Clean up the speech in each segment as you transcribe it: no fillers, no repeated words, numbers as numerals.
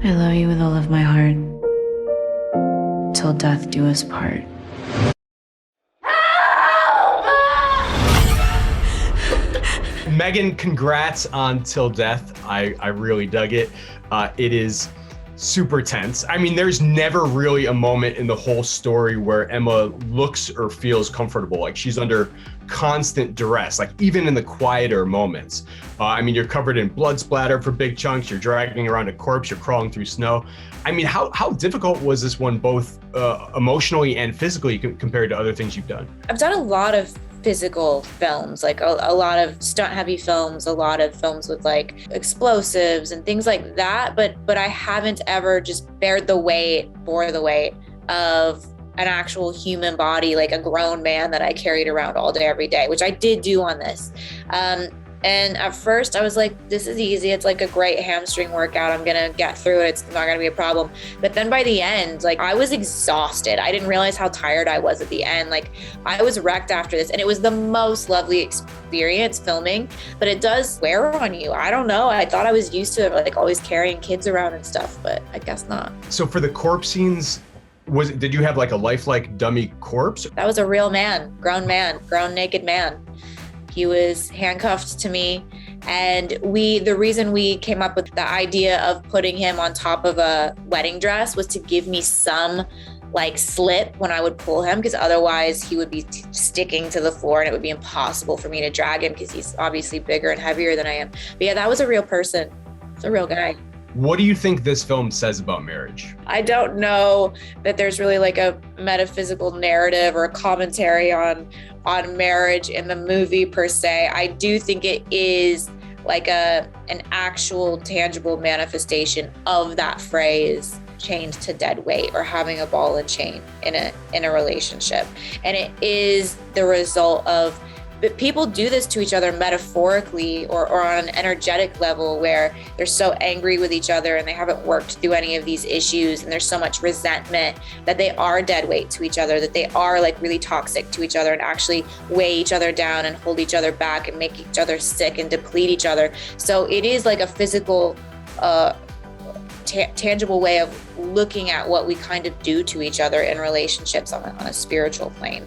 I love you with all of my heart, till death do us part. Megan, congrats on Till Death. I really dug it. It is super tense. I mean, there's never really a moment in the whole story where Emma looks or feels comfortable. Like she's under constant duress, like even in the quieter moments. I mean, you're covered in blood splatter for big chunks. You're dragging around a corpse. You're crawling through snow. I mean, how difficult was this one, both emotionally and physically, compared to other things you've done? I've done a lot of physical films, like a lot of stunt heavy films, a lot of films with like explosives and things like that, but I haven't ever just bore the weight of an actual human body, like a grown man that I carried around all day every day, which I did do on this. And at first I was like, this is easy. It's like a great hamstring workout. I'm going to get through it. It's not going to be a problem. But then by the end, like I was exhausted. I didn't realize how tired I was at the end. Like I was wrecked after this, and it was the most lovely experience filming, but it does wear on you. I don't know. I thought I was used to it, like always carrying kids around and stuff, but I guess not. So for the corpse scenes, did you have like a lifelike dummy corpse? That was a real man, grown naked man. He was handcuffed to me, and the reason we came up with the idea of putting him on top of a wedding dress was to give me some like slip when I would pull him, because otherwise he would be sticking to the floor and it would be impossible for me to drag him because he's obviously bigger and heavier than I am. But yeah, that was a real person. It's a real guy. What do you think this film says about marriage? I don't know that there's really like a metaphysical narrative or a commentary on marriage in the movie per se. I do think it is like an actual tangible manifestation of that phrase, chained to dead weight, or having a ball and chain in a relationship. And it is the result of, but people do this to each other metaphorically or on an energetic level, where they're so angry with each other and they haven't worked through any of these issues, and there's so much resentment that they are dead weight to each other, that they are like really toxic to each other and actually weigh each other down and hold each other back and make each other sick and deplete each other. So it is like a physical, tangible way of looking at what we kind of do to each other in relationships on a spiritual plane.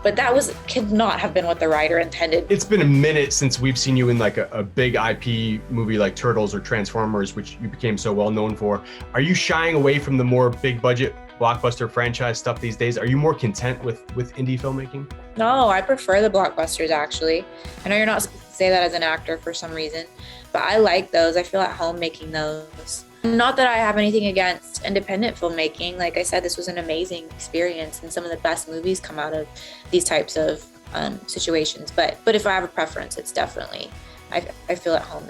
But that could not have been what the writer intended. It's been a minute since we've seen you in like a big IP movie like Turtles or Transformers, which you became so well known for. Are you shying away from the more big budget blockbuster franchise stuff these days? Are you more content with indie filmmaking? No, I prefer the blockbusters, actually. I know you're not supposed to say that as an actor for some reason, but I like those. I feel at home making those. Not that I have anything against independent filmmaking. Like I said, this was an amazing experience, and some of the best movies come out of these types of situations. But if I have a preference, it's definitely, I feel at home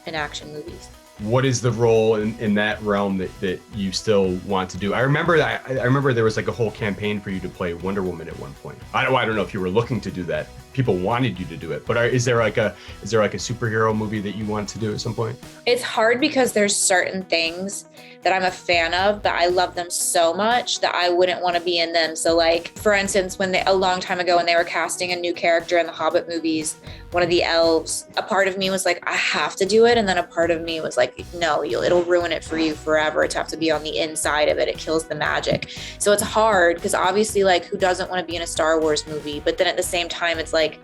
in action movies. What is the role in that realm that you still want to do? I remember there was like a whole campaign for you to play Wonder Woman at one point. I don't know if you were looking to do that. People wanted you to do it, but is there like a superhero movie that you want to do at some point? It's hard because there's certain things that I'm a fan of, that I love them so much that I wouldn't want to be in them. So like, for instance, a long time ago when they were casting a new character in the Hobbit movies, one of the elves, a part of me was like, I have to do it. And then a part of me was like, no, it'll ruin it for you forever to have to be on the inside of it. It kills the magic. So it's hard because obviously, like, who doesn't want to be in a Star Wars movie? But then at the same time, it's like,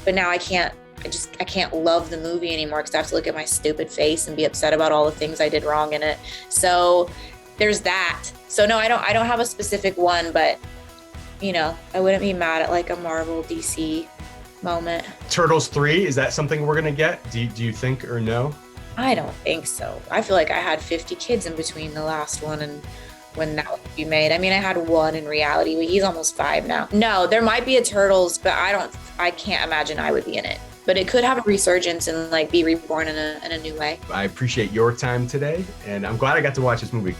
but now I can't love the movie anymore because I have to look at my stupid face and be upset about all the things I did wrong in it. So there's that. So no, I don't have a specific one, but I wouldn't be mad at like a Marvel DC moment. Turtles 3, is that something we're gonna get? Do you think, or no? I don't think so. I feel like I had 50 kids in between the last one and when that would be made. I mean, I had one in reality, but he's almost 5 now. No, there might be a Turtles, but I can't imagine I would be in it. But it could have a resurgence and like be reborn in a new way. I appreciate your time today, and I'm glad I got to watch this movie.